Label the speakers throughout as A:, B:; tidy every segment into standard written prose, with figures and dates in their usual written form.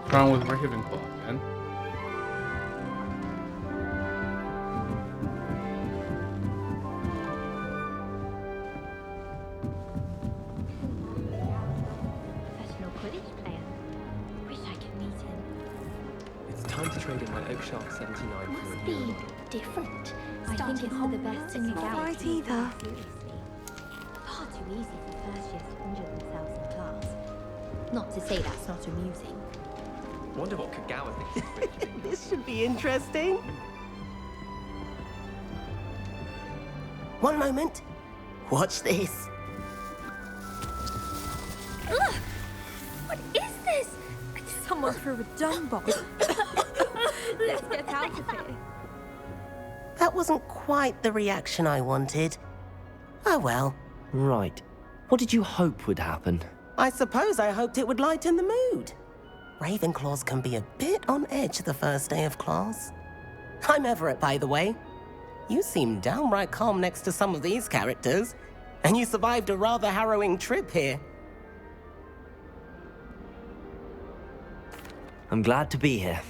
A: What's wrong with Ravenclaw, man?
B: Professional Quidditch player. Wish I could meet him.
C: It's time to trade in my Oak Shark 79 for
B: Must
C: a
B: be
C: new model.
B: different. I think
D: Starting
B: it's for the best in the
D: Hogwarts,
B: galaxy.
D: right either.
B: Seriously. Far too easy for first years to injure themselves in class. Not to say that's not amusing.
C: Wonder what Kagawa thinks of Quidditch.
E: This should be interesting. One moment. Watch this.
D: Ugh! What is this? Someone threw a dung bomb. Let's get out of here.
E: That wasn't quite the reaction I wanted. Oh well.
F: Right. What did you hope would happen?
E: I suppose I hoped it would lighten the mood. Ravenclaws can be a bit on edge the first day of class. I'm Everett, by the way. You seem downright calm next to some of these characters, and you survived a rather harrowing trip here.
F: I'm glad to be here.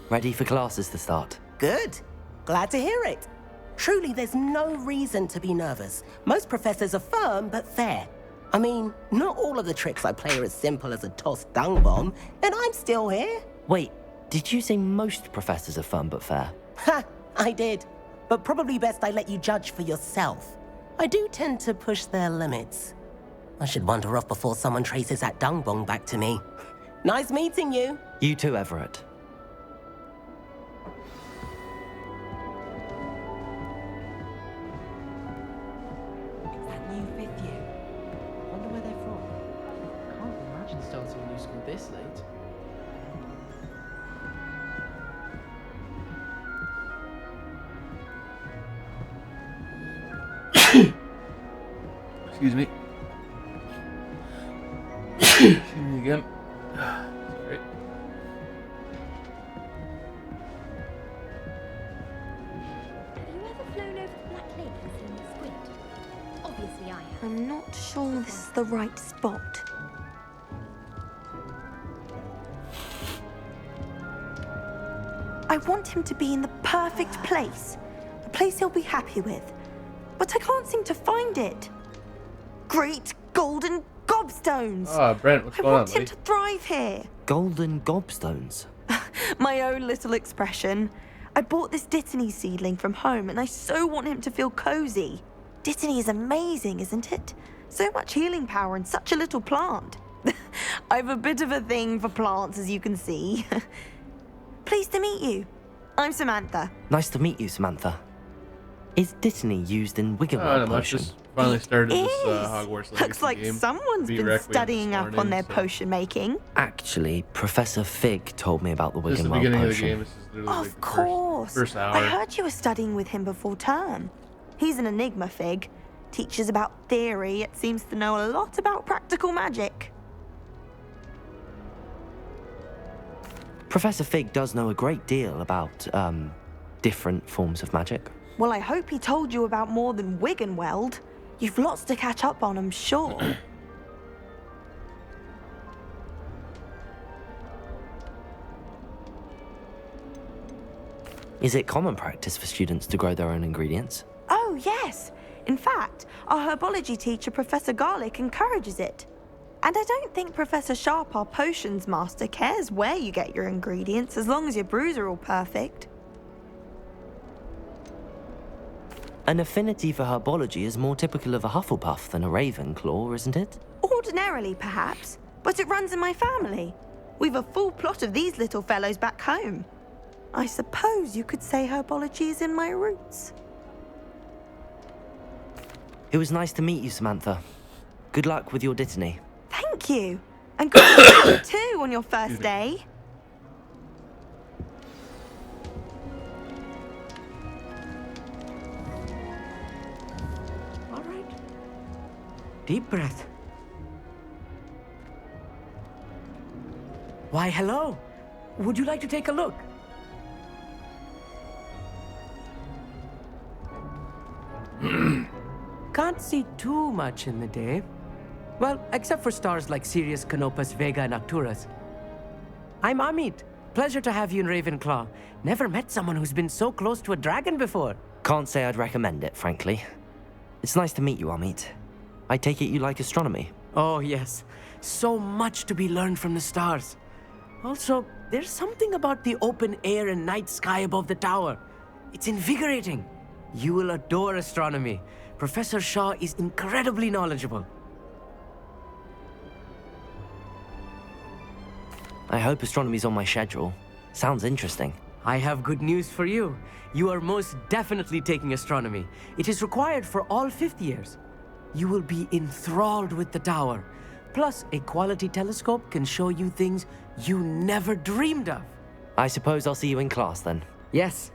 F: Ready for classes to start.
E: Good. Glad to hear it. Truly, there's no reason to be nervous. Most professors are firm but fair. I mean, not all of the tricks I play are as simple as a tossed dung bomb, and I'm still here.
F: Wait, did you say most professors are fun but fair?
E: Ha! I did. But probably best I let you judge for yourself. I do tend to push their limits. I should wander off before someone traces that dung bomb back to me. Nice meeting you.
F: You too, Everett.
G: It's that new fifth year. Wonder where they're from. Can't imagine starting a new school this late.
A: Excuse me. Excuse me again. Sorry.
B: Have you ever flown over the Black Lake and seen the squid? Obviously I have.
D: I'm not sure this is the right spot. I want him to be in the perfect place. A place he'll be happy with. But I can't seem to find it. Great golden gobstones!
A: Oh, Brent, what's
D: I
A: going on,
D: want him
A: buddy?
D: to thrive here.
F: Golden gobstones.
D: My own little expression. I bought this Dittany seedling from home and I so want him to feel cozy. Dittany is amazing, isn't it? So much healing power in such a little plant. I have a bit of a thing for plants, as you can see. Pleased to meet you. I'm Samantha.
F: Nice to meet you, Samantha. Is Dittany used in
A: Oh,
F: Wiggenweld
A: no, I
F: potion?
A: just finally started this
D: Is.
A: Hogwarts Legacy
D: Looks like
A: game.
D: someone's
A: Beat
D: been
A: Requiem
D: studying
A: this
D: up on
A: morning,
D: their
A: so
D: potion making.
F: Actually, Professor Fig told me about the
A: This is the
F: Wiggenweld
A: beginning of the
F: potion.
A: game. This is literally like
D: Of
A: the
D: course.
A: first hour.
D: I heard you were studying with him before term. He's an enigma, Fig. Teaches about theory, yet seems to know a lot about practical magic.
F: Professor Fig does know a great deal about, different forms of magic.
D: Well, I hope he told you about more than Wiggenweld. You've lots to catch up on, I'm sure.
F: Is it common practice for students to grow their own ingredients?
D: Oh, yes. In fact, our herbology teacher, Professor Garlick, encourages it. And I don't think Professor Sharp, our potions master, cares where you get your ingredients as long as your brews are all perfect.
F: An affinity for herbology is more typical of a Hufflepuff than a Ravenclaw, isn't it?
D: Ordinarily, perhaps, but it runs in my family. We've a full plot of these little fellows back home. I suppose you could say herbology is in my roots.
F: It was nice to meet you, Samantha. Good luck with your Dittany.
D: Thank you. And good to meet you too on your first day.
G: All right. Deep breath. Why, hello. Would you like to take a look? Can't see too much in the day. Well, except for stars like Sirius, Canopus, Vega, and Arcturus.
H: I'm Amit. Pleasure to have you in Ravenclaw. Never met someone who's been so close to a dragon before.
F: Can't say I'd recommend it, frankly. It's nice to meet you, Amit. I take it you like astronomy.
H: Oh, yes. So much to be learned from the stars. Also, there's something about the open air and night sky above the tower. It's invigorating. You will adore astronomy. Professor Shaw is incredibly knowledgeable.
F: I hope astronomy's on my schedule. Sounds interesting.
H: I have good news for you. You are most definitely taking astronomy. It is required for all fifth years. You will be enthralled with the tower. Plus, a quality telescope can show you things you never dreamed of.
F: I suppose I'll see you in class then.
H: Yes.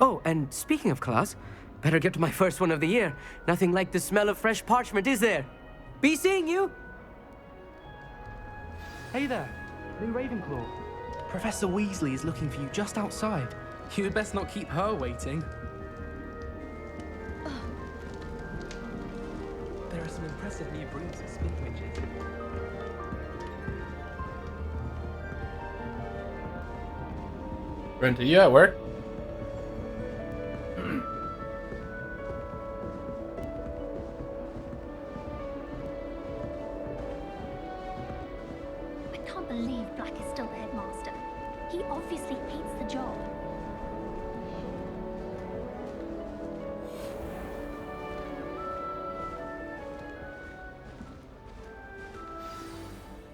H: Oh, and speaking of class, better get to my first one of the year. Nothing like the smell of fresh parchment, is there? Be seeing you!
G: Hey there, New Ravenclaw. Professor Weasley is looking for you just outside.
C: You had best not keep her waiting. There are some impressive new brooms and spin witches.
A: Run to you at work.
B: I can't believe Black is still the headmaster. He obviously hates the job.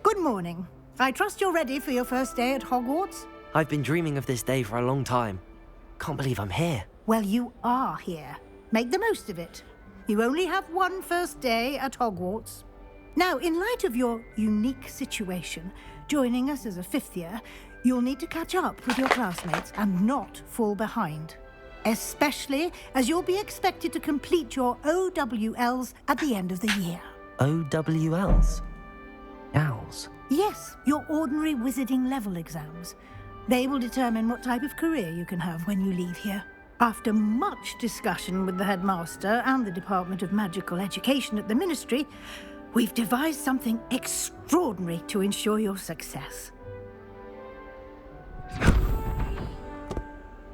I: Good morning. I trust you're ready for your first day at Hogwarts?
F: I've been dreaming of this day for a long time. Can't believe I'm here.
I: Well, you are here. Make the most of it. You only have one first day at Hogwarts. Now, in light of your unique situation, joining us as a fifth year, you'll need to catch up with your classmates and not fall behind. Especially as you'll be expected to complete your OWLs at the end of the year.
F: OWLs? Owls?
I: Yes, your ordinary wizarding level exams. They will determine what type of career you can have when you leave here. After much discussion with the headmaster and the Department of Magical Education at the Ministry, we've devised something extraordinary to ensure your success.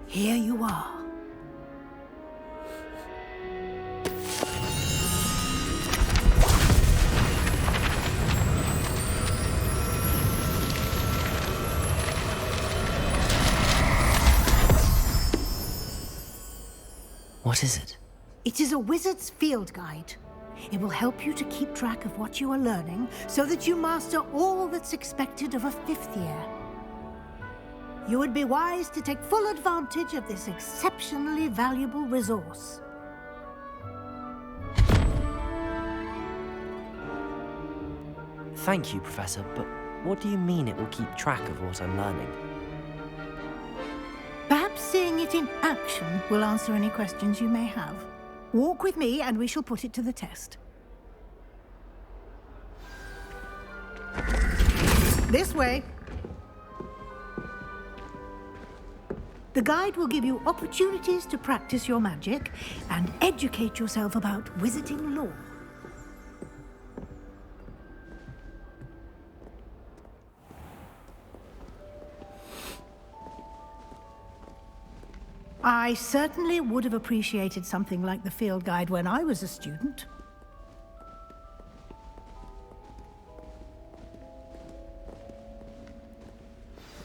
I: Here you are.
F: What is it?
I: It is a wizard's field guide. It will help you to keep track of what you are learning so that you master all that's expected of a fifth year. You would be wise to take full advantage of this exceptionally valuable resource.
F: Thank you, Professor, but what do you mean it will keep track of what I'm learning?
I: Perhaps seeing it in action will answer any questions you may have. Walk with me and we shall put it to the test. This way. The guide will give you opportunities to practice your magic and educate yourself about wizarding lore. I certainly would have appreciated something like the field guide when I was a student.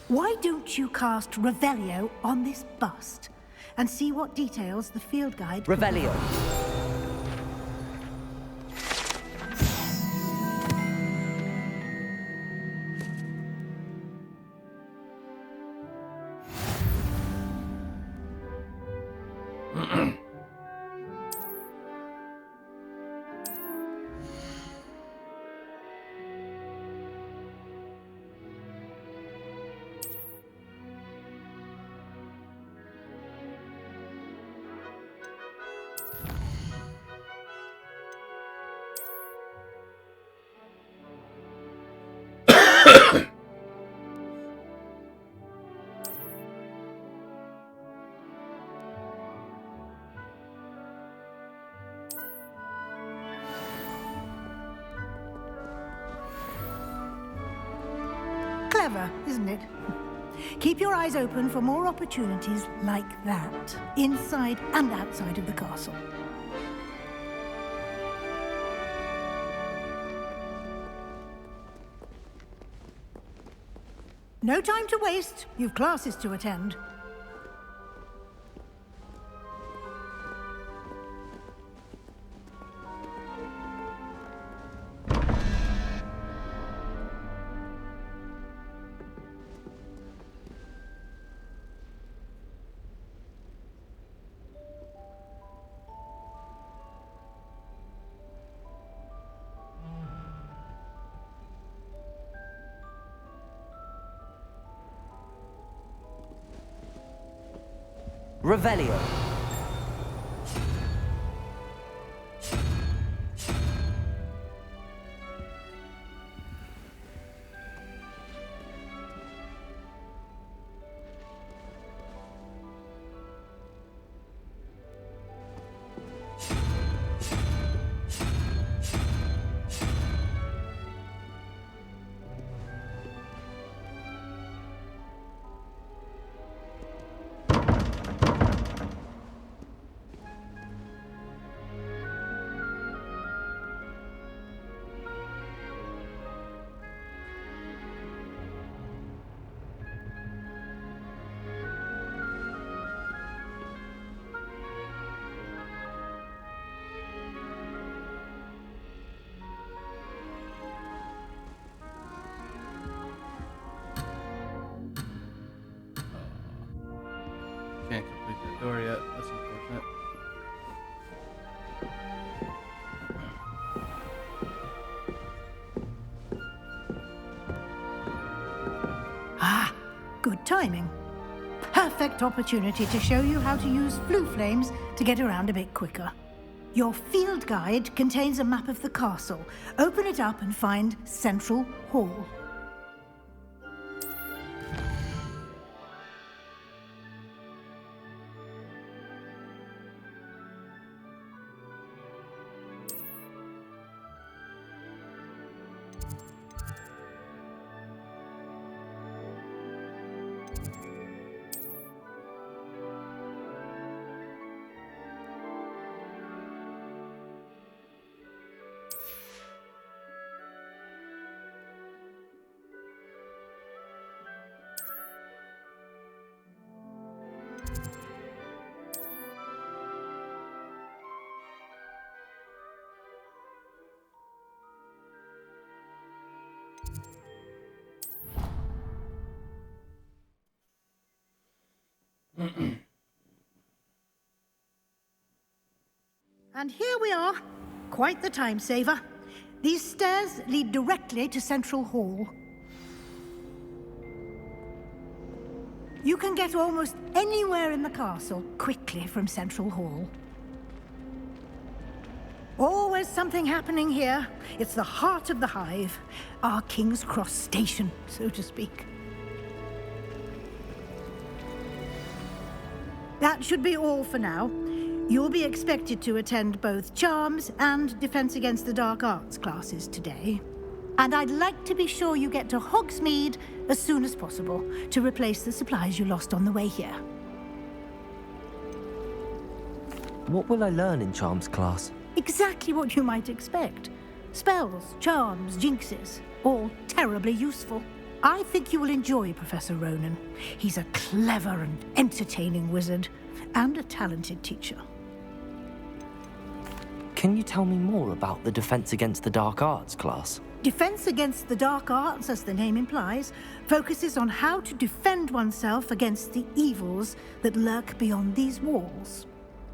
I: Why don't you cast Revelio on this bust and see what details the field guide...
F: Revelio.
I: Clever, isn't it? Keep your eyes open for more opportunities like that, inside and outside of the castle. No time to waste. You've classes to attend.
F: Revelio.
A: Can't complete that door yet. That's unfortunate.
I: Ah, good timing. Perfect opportunity to show you how to use flue flames to get around a bit quicker. Your field guide contains a map of the castle. Open it up and find Central Hall. And here we are. Quite the time saver. These stairs lead directly to Central Hall. You can get almost anywhere in the castle quickly from Central Hall. Always something happening here. It's the heart of the hive. Our King's Cross station, so to speak. That should be all for now. You'll be expected to attend both Charms and Defense Against the Dark Arts classes today. And I'd like to be sure you get to Hogsmeade as soon as possible to replace the supplies you lost on the way here.
F: What will I learn in Charms class?
I: Exactly what you might expect. Spells, charms, jinxes, all terribly useful. I think you will enjoy Professor Ronan. He's a clever and entertaining wizard, and a talented teacher.
F: Can you tell me more about the Defense Against the Dark Arts class?
I: Defense Against the Dark Arts, as the name implies, focuses on how to defend oneself against the evils that lurk beyond these walls.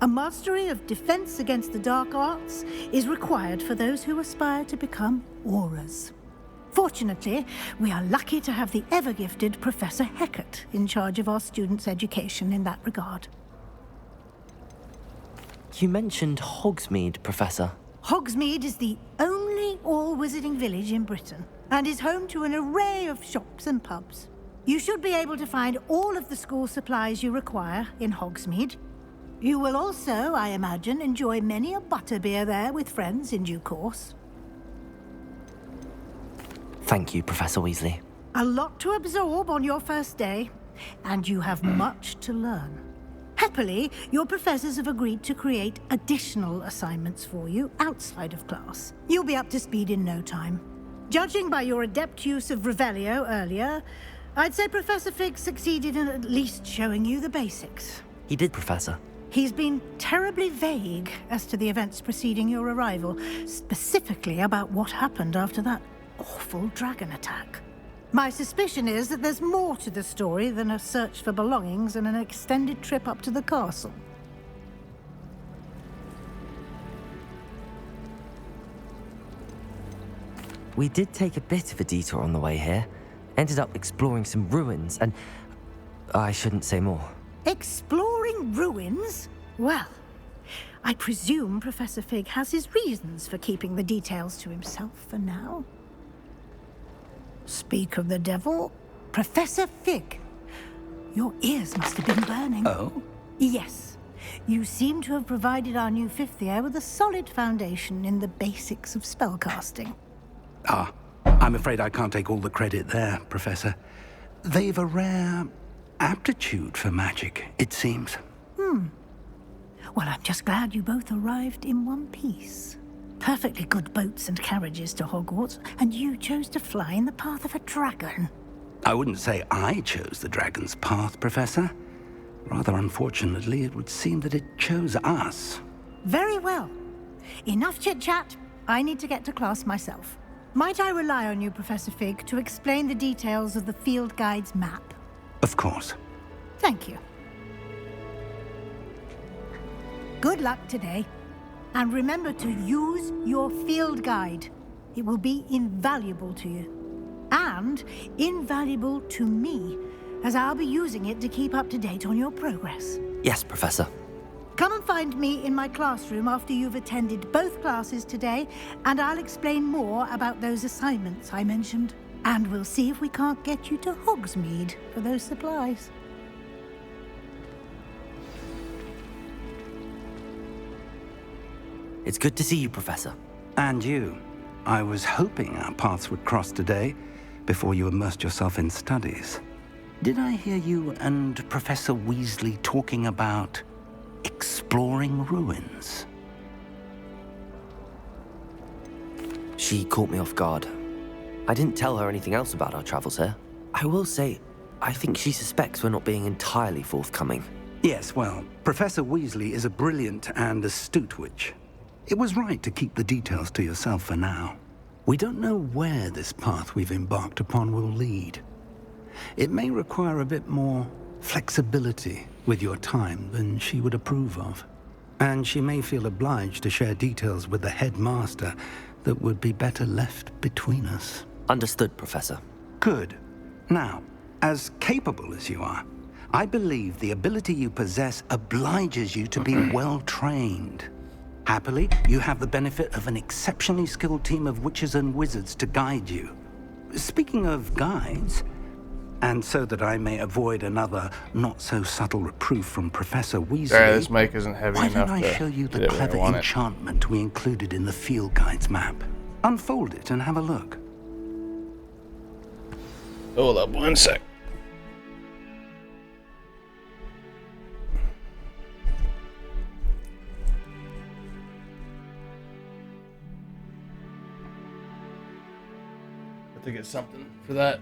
I: A mastery of Defense Against the Dark Arts is required for those who aspire to become auras. Fortunately, we are lucky to have the ever-gifted Professor Hecat in charge of our students' education in that regard.
F: You mentioned Hogsmeade, Professor.
I: Hogsmeade is the only all-wizarding village in Britain, and is home to an array of shops and pubs. You should be able to find all of the school supplies you require in Hogsmeade. You will also, I imagine, enjoy many a butterbeer there with friends in due course.
F: Thank you, Professor Weasley.
I: A lot to absorb on your first day, and you have much to learn. Happily, your professors have agreed to create additional assignments for you outside of class. You'll be up to speed in no time. Judging by your adept use of Revelio earlier, I'd say Professor Fig succeeded in at least showing you the basics.
F: He did, Professor.
I: He's been terribly vague as to the events preceding your arrival, specifically about what happened after that awful dragon attack. My suspicion is that there's more to the story than a search for belongings and an extended trip up to the castle.
F: We did take a bit of a detour on the way here. Ended up exploring some ruins and... I shouldn't say more.
I: Exploring ruins? Well, I presume Professor Fig has his reasons for keeping the details to himself for now. Speak of the devil, Professor Fig. Your ears must have been burning.
J: Oh?
I: Yes. You seem to have provided our new fifth year with a solid foundation in the basics of spellcasting.
J: Ah, I'm afraid I can't take all the credit there, Professor. They've a rare aptitude for magic, it seems.
I: Well, I'm just glad you both arrived in one piece. Perfectly good boats and carriages to Hogwarts, and you chose to fly in the path of a dragon.
J: I wouldn't say I chose the dragon's path, Professor. Rather unfortunately, it would seem that it chose us.
I: Very well. Enough chit-chat. I need to get to class myself. Might I rely on you, Professor Fig, to explain the details of the field guide's map?
J: Of course.
I: Thank you. Good luck today. And remember to use your field guide. It will be invaluable to you. And invaluable to me, as I'll be using it to keep up to date on your progress.
F: Yes, Professor.
I: Come and find me in my classroom after you've attended both classes today, and I'll explain more about those assignments I mentioned. And we'll see if we can't get you to Hogsmeade for those supplies.
F: It's good to see you, Professor.
J: And you. I was hoping our paths would cross today, before you immersed yourself in studies. Did I hear you and Professor Weasley talking about exploring ruins?
F: She caught me off guard. I didn't tell her anything else about our travels here. I will say, I think she suspects we're not being entirely forthcoming.
J: Yes, well, Professor Weasley is a brilliant and astute witch. It was right to keep the details to yourself for now. We don't know where this path we've embarked upon will lead. It may require a bit more flexibility with your time than she would approve of. And she may feel obliged to share details with the headmaster that would be better left between us.
F: Understood, Professor.
J: Good. Now, as capable as you are, I believe the ability you possess obliges you to be well-trained. Happily, you have the benefit of an exceptionally skilled team of witches and wizards to guide you. Speaking of guides, and so that I may avoid another not-so-subtle reproof from Professor Weasley,
A: Sorry, this mic isn't heavy
J: why
A: enough
J: don't I
A: to
J: show you the
A: get it where I
J: clever
A: want it.
J: enchantment we included in the field guide's map? Unfold it and have a look.
A: Hold up one sec. Have to get something for that.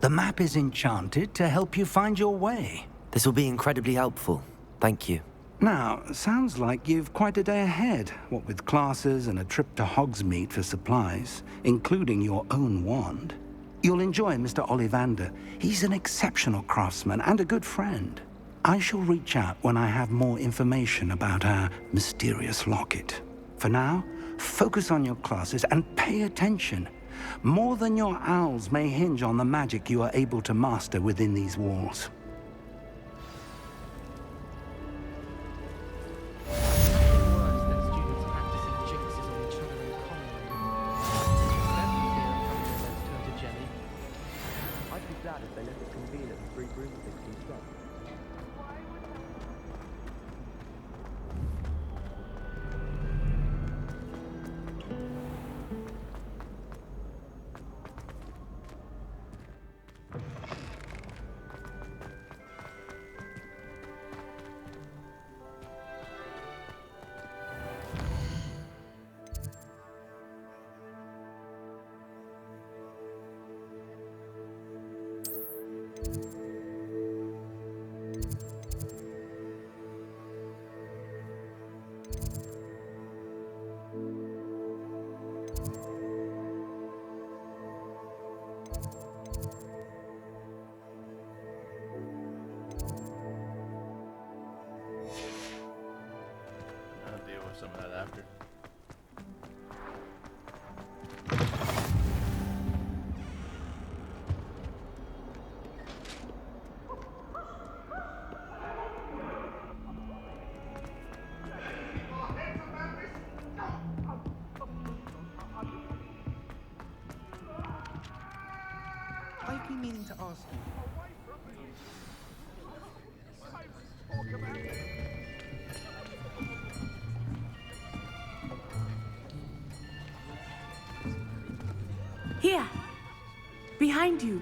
J: The map is enchanted to help you find your way.
F: This will be incredibly helpful. Thank you.
J: Now, sounds like you've quite a day ahead, what with classes and a trip to Hogsmeade for supplies, including your own wand. You'll enjoy Mr. Ollivander. He's an exceptional craftsman and a good friend. I shall reach out when I have more information about our mysterious locket. For now, focus on your classes and pay attention. More than your owls may hinge on the magic you are able to master within these walls.
C: Nothing worse than students practicing jinxes on each other in common room. Don't you fear of having your legs turned to jelly?
F: I'd be glad if they let us convene at the Three Broomsticks instead.
A: I'll deal with some of that after.
C: I've been meaning to ask you.
K: Here, behind you.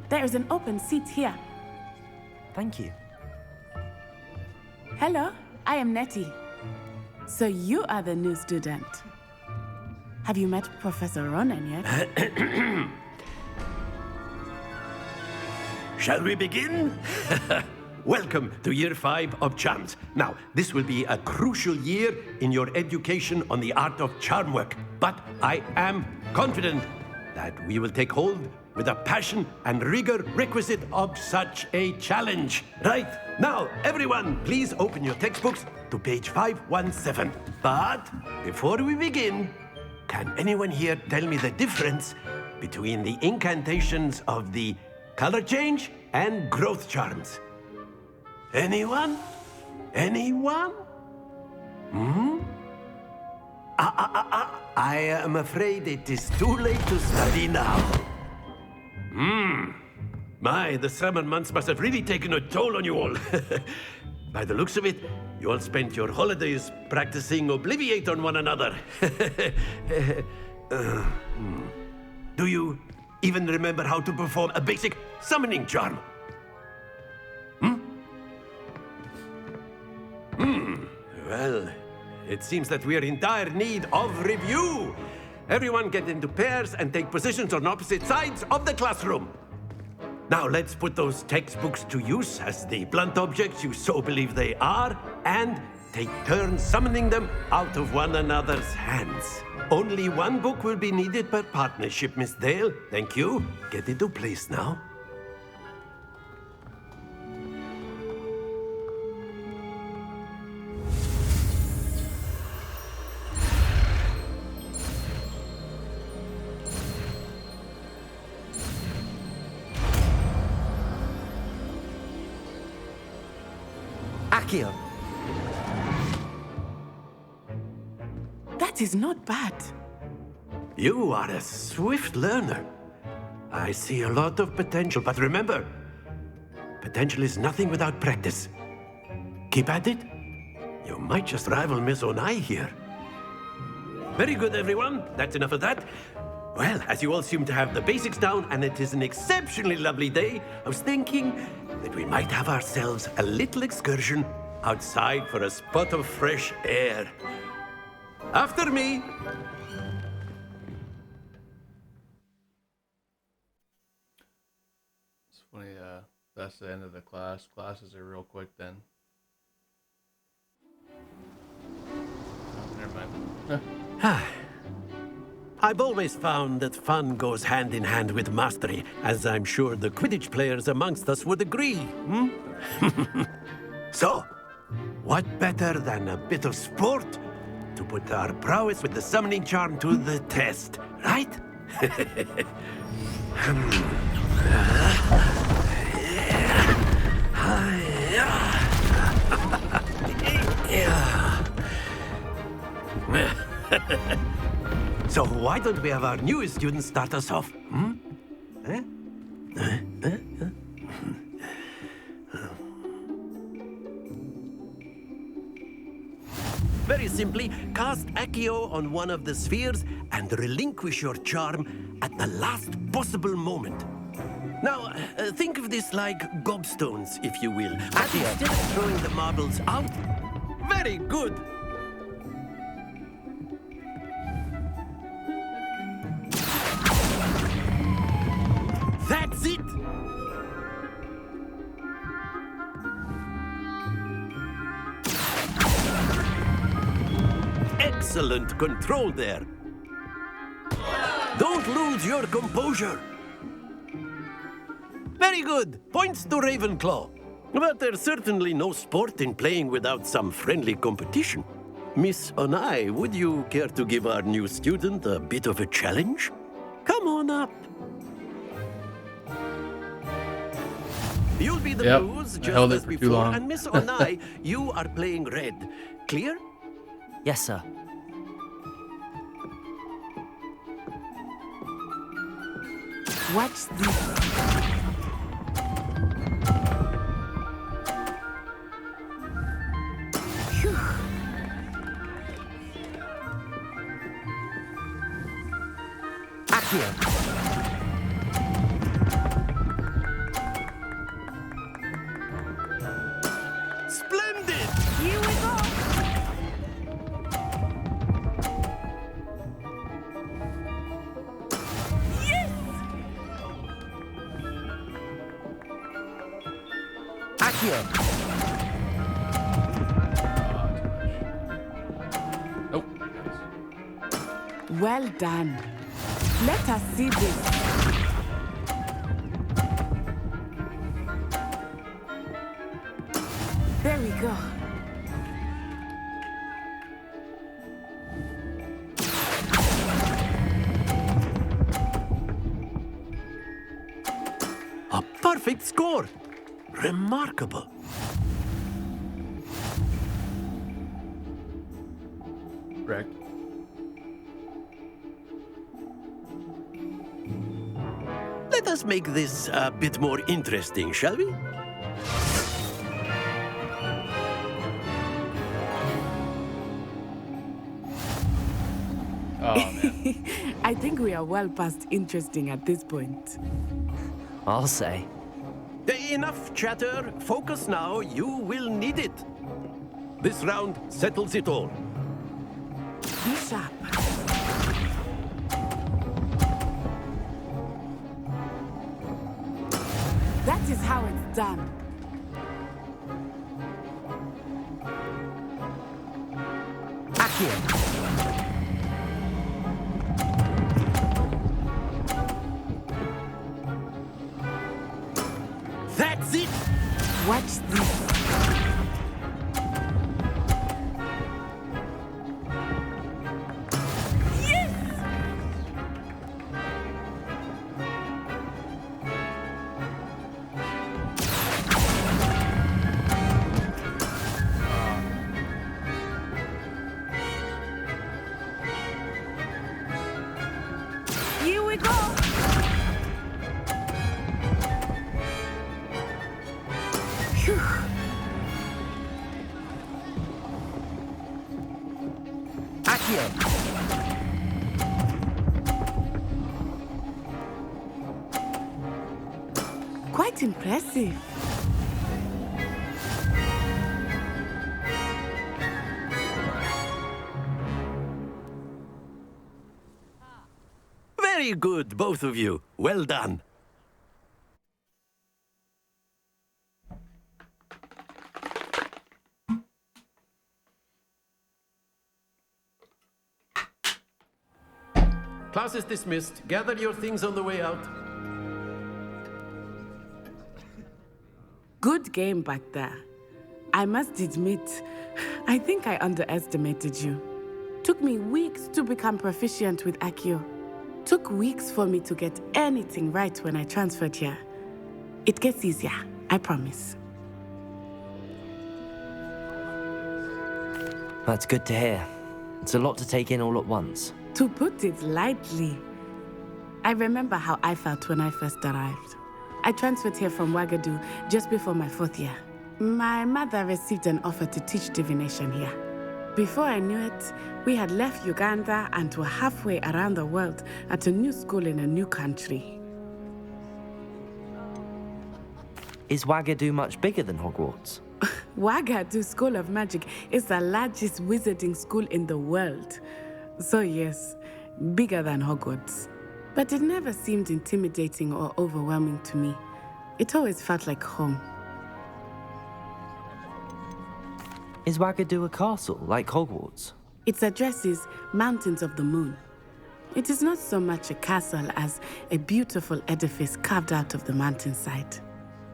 K: There is an open seat here.
F: Thank you.
K: Hello, I am Nettie. So you are the new student. Have you met Professor Ronan yet?
L: Shall we begin? Welcome to Year 5 of Charms. Now, this will be a crucial year in your education on the art of charm work, but I am confident that we will take hold with the passion and rigor requisite of such a challenge. Right, now, everyone, please open your textbooks to page 517. But before we begin, can anyone here tell me the difference between the incantations of the color change and growth charms? Anyone? Anyone? I am afraid it is too late to study now. My, the summer months must have really taken a toll on you all. By the looks of it, you all spent your holidays practicing Obliviate on one another. Do you even remember how to perform a basic summoning charm? Well, it seems that we are in dire need of review. Everyone get into pairs and take positions on opposite sides of the classroom. Now let's put those textbooks to use as the blunt objects you so believe they are, and take turns summoning them out of one another's hands. Only one book will be needed per partnership, Miss Dale. Thank you. Get into place now.
F: Akio!
K: That is not bad.
L: You are a swift learner. I see a lot of potential, but remember, potential is nothing without practice. Keep at it. You might just rival Miss Onai here. Very good, everyone. That's enough of that. Well, as you all seem to have the basics down, and it is an exceptionally lovely day, I was thinking that we might have ourselves a little excursion outside for a spot of fresh air. After me.
A: It's funny, that's the end of the class. Classes are real quick then. Oh, never mind.
L: I've always found that fun goes hand in hand with mastery, as I'm sure the Quidditch players amongst us would agree. So, what better than a bit of sport to put our prowess with the summoning charm to the test, right? So why don't we have our newest student start us off? Very simply, cast Accio on one of the spheres and relinquish your charm at the last possible moment. Now, think of this like gobstones, if you will. But instead of throwing the marbles out, very good. That's it! Excellent control there. Don't lose your composure. Very good. Points to Ravenclaw. But there's certainly no sport in playing without some friendly competition. Miss Onai, would you care to give our new student a bit of a challenge? Come on up. You'll be the blues just
A: held it
L: as
A: for too
L: before,
A: long.
L: and Miss Onai, you are playing red. Clear?
F: Yes, sir.
K: Watch this. Phew.
E: Accio.
L: Splendid!
K: Here we go. Yes!
E: Accio.
A: Nope.
K: Well done. Let us see this. There we go.
L: A perfect score! Remarkable.
A: Correct.
L: Let us make this a bit more interesting, shall we?
A: Oh, man.
K: I think we are well past interesting at this point.
F: I'll say.
L: Enough chatter. Focus now. You will need it. This round settles it all.
K: Be sharp. That is how it's done.
E: Accio.
L: That's it!
K: Watch this. Here we go. Phew.
E: Accio.
K: Quite impressive.
L: Very good, both of you. Well done. Class is dismissed. Gather your things on the way out.
K: Good game back there. I must admit, I think I underestimated you. Took me weeks to become proficient with Accio. took weeks for me to get anything right when I transferred here. It gets easier, I promise.
F: That's good to hear. It's a lot to take in all at once.
K: To put it lightly, I remember how I felt when I first arrived. I transferred here from Wagadu just before my 4th year. My mother received an offer to teach divination here. Before I knew it, we had left Uganda and were halfway around the world at a new school in a new country.
F: Is Wagadu much bigger than Hogwarts?
K: Wagadu School of Magic is the largest wizarding school in the world. So yes, bigger than Hogwarts. But it never seemed intimidating or overwhelming to me. It always felt like home.
F: Is Wagadu a castle, like Hogwarts?
K: Its address is Mountains of the Moon. It is not so much a castle as a beautiful edifice carved out of the mountainside.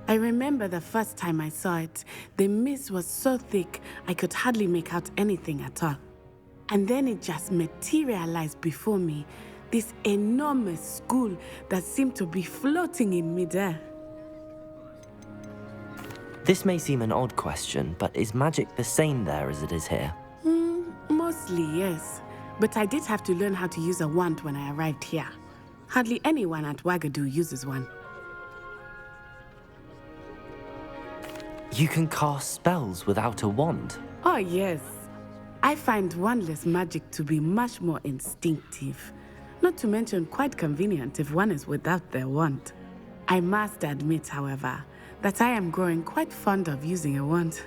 K: I remember the first time I saw it, the mist was so thick I could hardly make out anything at all. And then it just materialized before me, this enormous school that seemed to be floating in midair.
F: This may seem an odd question, but is magic the same there as it is here?
K: Mostly, yes. But I did have to learn how to use a wand when I arrived here. Hardly anyone at Wagadu uses one.
F: You can cast spells without a wand?
K: Oh, yes. I find wandless magic to be much more instinctive. Not to mention quite convenient if one is without their wand. I must admit, however, that I am growing quite fond of using a wand.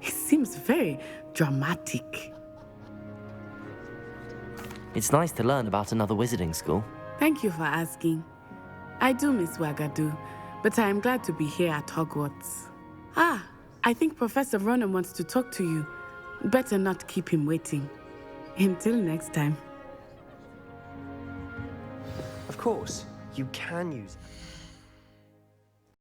K: It seems very dramatic.
F: It's nice to learn about another wizarding school.
K: Thank you for asking. I do miss Wagadu, but I am glad to be here at Hogwarts. I think Professor Ronan wants to talk to you. Better not keep him waiting. Until next time.
M: Of course, you can use